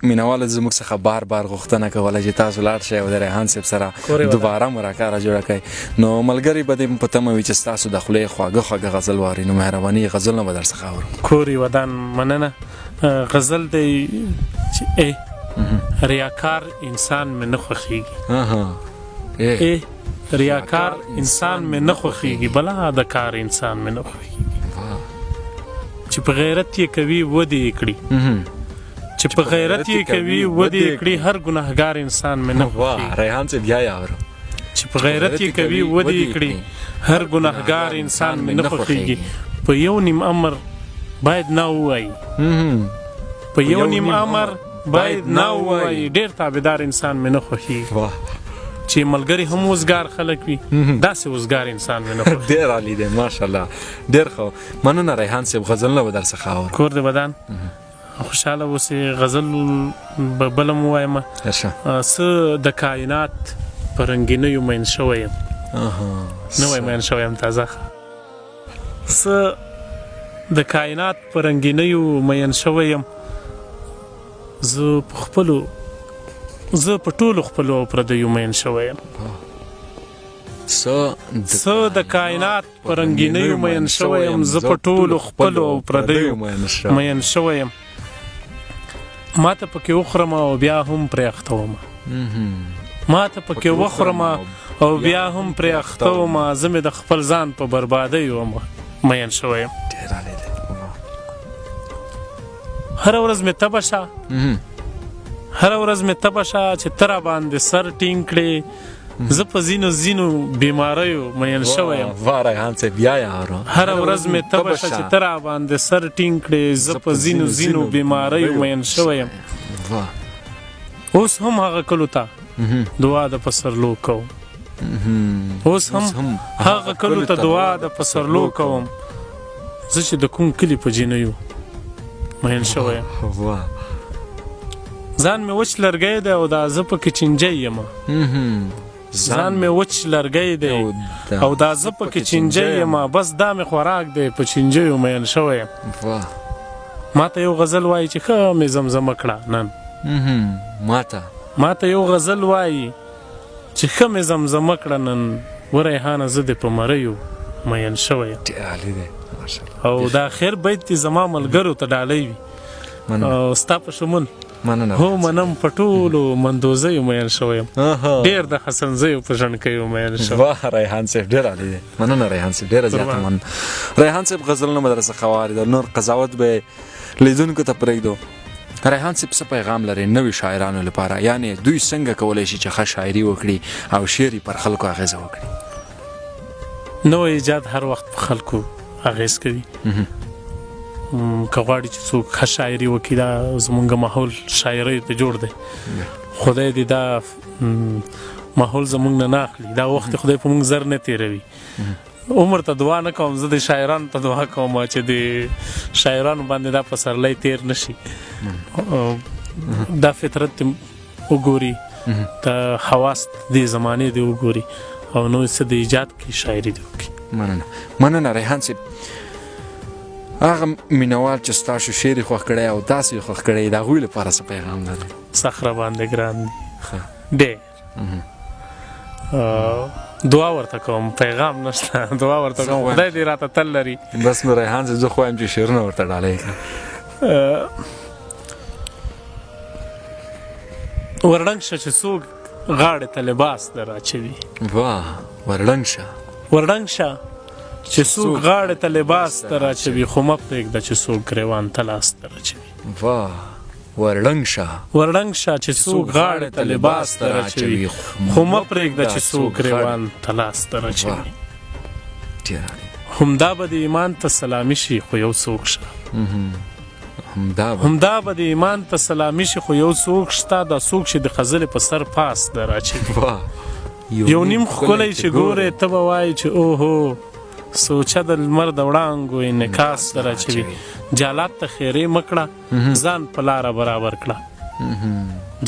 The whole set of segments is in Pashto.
مینهوالو زموږ څخه بار بار غوښتنه کوله چې تاسو لاړ شئ او د ریحان صاحب سره دوباره مراکاره جوړه کړئ. نو ملګري به دې په تمه وي چې ستاسو د خولې خواږه خواږه غزل واوري. نو مهرباني غزلونه به درڅخه اورو. کورې ودان مننه. غزل دی چې ریاکار انسان مې نه خوښېږي. ریاکار انسان مې نه خوښېږي، بلا د کار انسان مې نه خوښېږي. چې په غیرت یې کوي ودې یې کړي، چې په غیرت یې کوي ودې یې کړي، هر ګناهګار انسان مې نه خوښېږي. ریحان صاحب بیا یې اورو. چې په غیرت یې کوي ودې یې کړي، هر ګناهګار انسان مې نه خوښېږي. په یو نیم امر باید نه ووایي، په یو نیم امر باید نه ووایي، ډېر تابعدار انسان مې نه خوښېږي. چې ملګري هم وزګار خلک وي، داسې وزګار انسان مې نه خوښېږي. ډېر عالي دی ماشاءالله، ډېر ښه. مننه ریحان صاحب، غزلونه به درڅخه اورو. کور دې ودان، خوشحاله اوسې. غزل به بله م ووایم. څه د کائنات په رنګینیو مین شوی یم، نوی مین شوی یم تازه. څه د کائنات په رنګینیو مین شوی یم، زه په ټولو خپلو او پردیو مین شوی یم. څه د کائنات په رنګینیو مین شوی یم، زه په ټولو خپلو او پردیو مین شوی یم. ما ته پکې وخورم او بیا هم پرې اخته ومه، ما ته پکې وخورم او بیا هم پرې اخته ومه، زه مې د خپل ځان په بربادیو مین شوی یم. هره ورځ مې تبه شه، هره ورځ مې تبه شه چې ته را باندې سر ټینګ کړې، زه په ځینو بیماریو مین شوی یم. هره ورځ مې تبه شه چې ته را باندې سر ټینګ کړې، زه په ځینو بیماریو مین شوی یم. اوس هم هغه کلو ته دعا د پسرلو کوم، اوس هم هغه کلو ته دعا د پسرلو کوم، زه چې د کوم کلي په جینیو مین شوی یم. ځان مې وچ لرګی دی او دا زه پکې چینجی یم، ځان مې وچ لرګی دی او دا زه پکې چینجی یم، بس دا مې خوراک دی په چینجیو مین شوی یم. ما ته یو غزل وایي چې ښه مې زمزمه کړه نن، ما ته یو غزل وایي چې ښه مې زمزمه کړه نن، وریحانه زه دې په مریو مین شوی یم. او دا خیر بیت دې زما ملګرو ته ډالۍ وي او ستا په شمول هو منم په ټولو مندوزیو مین شوی یم، ډېر د حسنزیو په ژڼکیو مین شوی. واه ریحان صاحب ډېر عالي دی، مننه ریحان صاحب، ډېره زیاته مننه. ریحان صاحب غزلونه به درڅخه واورېدل، نور قضاوت به لیدونکو ته پرېږدو. ریحان صاحب څه پیغام لري نوي شاعرانو لپاره، یعنې دوی څنګه کولی شي چې ښه شاعري وکړي او شعر یې پر خلکو اغېزه وکړي؟ نوی ایجاد هر وخت په خلکو اغېز کوي. که غواړي چې څوک ښه شاعري وکړي، دا زمونږ ماحول شاعرۍ ته جوړ دی. خدای دې دا ماحول زمونږ نه اخلي، دا وخت خدای په مونږ زر نه تېروي. عمر ته دعا نه کوم، زه د شاعرانو ته دعا کوم چې د شاعرانو باندې دا پسرلی تېر نه شي، دا فطرت دې وګوري، د حواس دې زمانې دې وګوري او نو څه د ایجاد کې شاعري دې وکړي. مننه ریحان صاحب. هغه مینوال چې ستاسو شعر خوښ کړی او تاسو یې خوښ کړی، د هغوی لپاره څه پیغام لري؟ صخره باندې ګران دي ډېر. دعا ورته کوم، پیغام نشته، دعا ورته کوم، خدای دې راته تل لري. بس نو ریحان صاحب زه خو وایم چې شعرونه ورته ډالۍ کړه. ورړنګ شه چې څوک غاړې ته لباس در اچوي. واه ورړنګ شه، ورړنګ شه چې څوک غاړې ته لباس در اچوي، خو مه پرېږده چې څوک ګریوان ته لاس در اچوي. واه ورړنګ شه، ورړنګ شه چې څوک غاړې ته لباس در اچوي، خو مه پرېږده چې څوک ګریوان ته لاس در اچوي. همدا به د ایمان ته سلامي شي خو یو څوک شته، همدا به د ایمان ته سلامي شي خو یو څوک شته، دا څوک چې د خزلې په سر پاس در اچوي. یو نیم ښکلی چې ګورې ته به وایي چې اوهو سوچه د لمر د وړانګو انعکاس در اچوي. جالات ته خیرې مه کړه، ځان په لاره برابر کړه،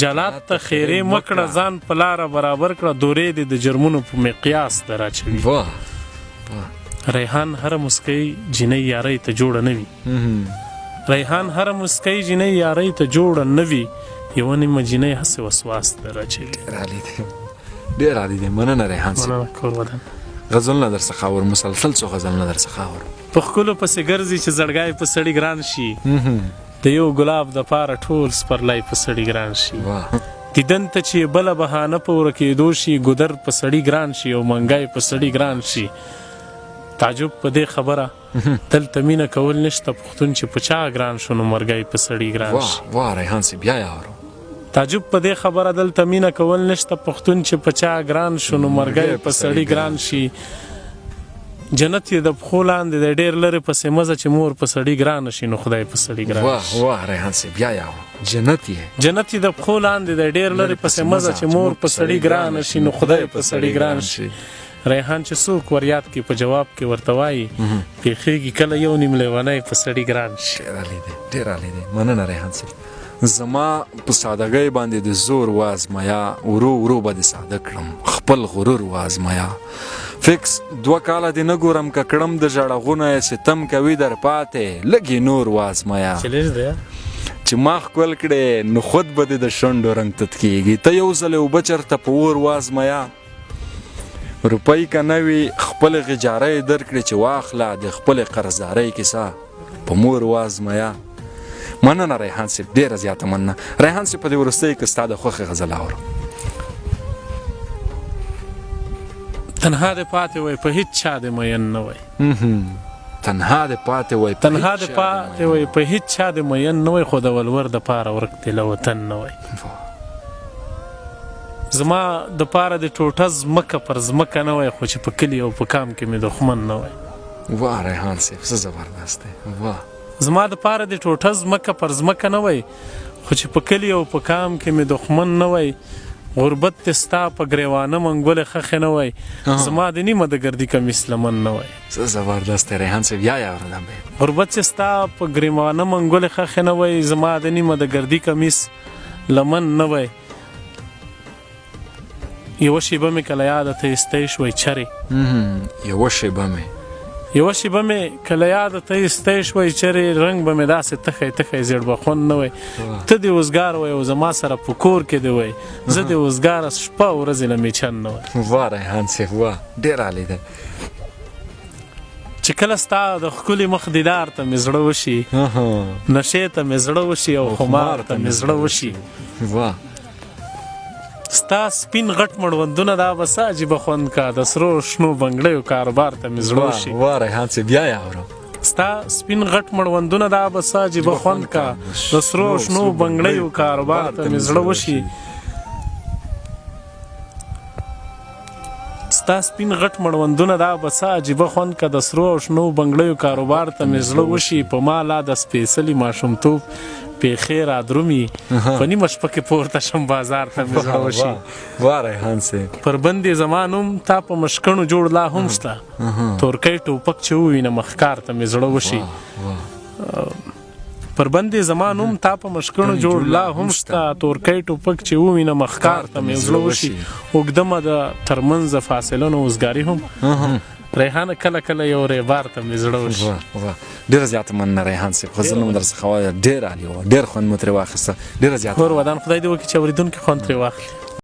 جالات ته خیرې مه کړه، ځان په لاره برابر کړه، دورې دې د جرمونو په مقیاس در اچوي. ریحان هره مسکۍ جینۍ یارۍ ته جوړه نه وي، ریحان هره مسکۍ جینۍ یارۍ ته جوړه نه وي، یوه نیمه جینۍ هسې وسواس ده راچوي. ډېر عالي دی. مننه ریحان صاحب. مننه کور ودان. غزلونه در څخه اورو، مسلسل څو غزلونه در څخه اورو. په ښکلو پسې ګرځي چې زړګی په سړي ګران شي، د یو ګلاب دپاره ټول سپرلی په سړي ګران شي. دیدن ته چې بله بهانه په ورکېدو شي، ګودر په سړي ګران شي او منګی په سړي ګران شي. تعجب په دې خبره دلته مینه کول نشته، پښتون چې په چا ګران شو نو مرګی په سړي ګران شي. واه ریحان صاحب بیا یې اورو. تعجب په دې خبره دلته مینه کول نشته، پښتون چې په چا ګران شو نو مرګی په سړي ګران شي. جنت یې د پښو لاندې دی ډېر لرې پسې مزه چې مور په سړي ګرانه شي نو خدای په سړي ګران شي. واه ریحان صاحب بیا یې اورو. جنت یې د پښو لاندې دی ډېر لرې پسې مزه چې مور په سړي ګرانه شي نو خدای په سړي ګران شي. ریحان چې څوک وریاد کې په جواب کې ورته وایي پیښیږي کله یو نیم لیونی په سړي ګران شي. ډېر عالي دی. مننه ریحان صاحب. زما په سادګۍ باندې د زور وازمایا، ورو ورو به دې ساده کړم، خپل غرور وازمایا. فکس 2 کاله دې نه ګورم که کړم د ژړغونه یې ستم کوي در پاتې، لږې نور وازمایا. چې ما ښکل کړې نو خود به دې د شونډو رنګ تت کېږي، ته یو ځل اوبه چرته په اور وازمایا. روپۍ که نه وي خپلې غجارۍ درکړې چې واخله، د خپلې قرضدارۍ کیسه په مور وازمایا. مننه ریحان صاحب، ډېره زیاته مننه. ریحان صاحب په دې وروستۍ کې ستا د خوښې غزل اورو. تنها دې پاتې وای په هیڅ چا دې مین نه وای. تنها دې پاتې وای په هیڅ چا دې مین نه وای، خو د ولور دپاره ورک دې له وطن نه وای. زما دپاره د ټوټه ځمکه پر ځمکه نه وای، خو چې په کلي او په کام کې مې دښمن نه وای. واه ریحان صاحب څه زبردست دی. واه زما دپاره د ټوټه ځمکه پر ځمکه نه وای، خو چې په کلي او په کام کې مې دښمن نه وای. غربت دې ستا په ګریوانه منګولې خښې نه وای، زما د نیمه د ګردي کمیس لمن نه وای. څه زبردست دی ریحان صاحب. یا اورم غربت چې ستا په ګریوانه منګولې خښې نه وای، زما د نیمه د ګردي کمیس لمن نه وای. یوه شیبه مې کله یاده ته ایستی شوی چرې، یوه شیبه مې کله یاده ته ایستی شوی چرې، رنګ به مې داسې تخی تخی زیړبخون نه وای. ته دې اوزګار وای او زما سره په کور کې دی وای، زه دې اوزګاره شپه ورځې نه میچن نه وای. واه ریحان صاحب واه ډېر عالي دی. چې کله ستا د ښکلي مخ دیدار ته مې زړه وشي، نشې ته مې زړه وشي او خمار ته مې زړه وشي. واه ستا سپین غټ مړوندونه دا به څه عجیبه خوند کا، د سرو شنو بنګړیو کاروبار ته مې زړه وشي. واه ریحان صاحب بیا یې اورم. ستا سپین غټ مړوندونه دا به څه عجیبه خوند کا، د سرو شنو بنګړیو کاروبار ته مې زړه وشي. ستا سپین غټ مړوندونه دا به څه عجیبه خوند کا، د سرو او شنو بنګړیو کاروبار ته مې زړه وشي. په ما لا د سپېڅلي ماشومتوب پیښې را درومي، په نیمه شپه کې پورته شم بازار ته مې زړه وشي. واه ریحان صاحب. پر بندې زما نوم تا په مشکڼو جوړ لا هم شته، تورکی ټوپک چې ووینه مخکار ته مې زړه وشي. پر بندې زما نوم تا په مشکڼو جوړ لا هم شته، تورکی ټوپک چې ووینه مخکار ته مې زړه وشي. اوږدمه د ترمنځه فاصله نو اوزګاري هم ریحانه کله کله یو ریبار ته مې زړه وشي. ډېره زیاته مننه ریحان صاحب. غزلونه مو در څخه وایه ډېر عالي وه، ډېر خوند مو ترې واخیسته. ډېره زیاته کور ودان خدای دې وکړي چې اورېدونکي خوند ترې واخلي.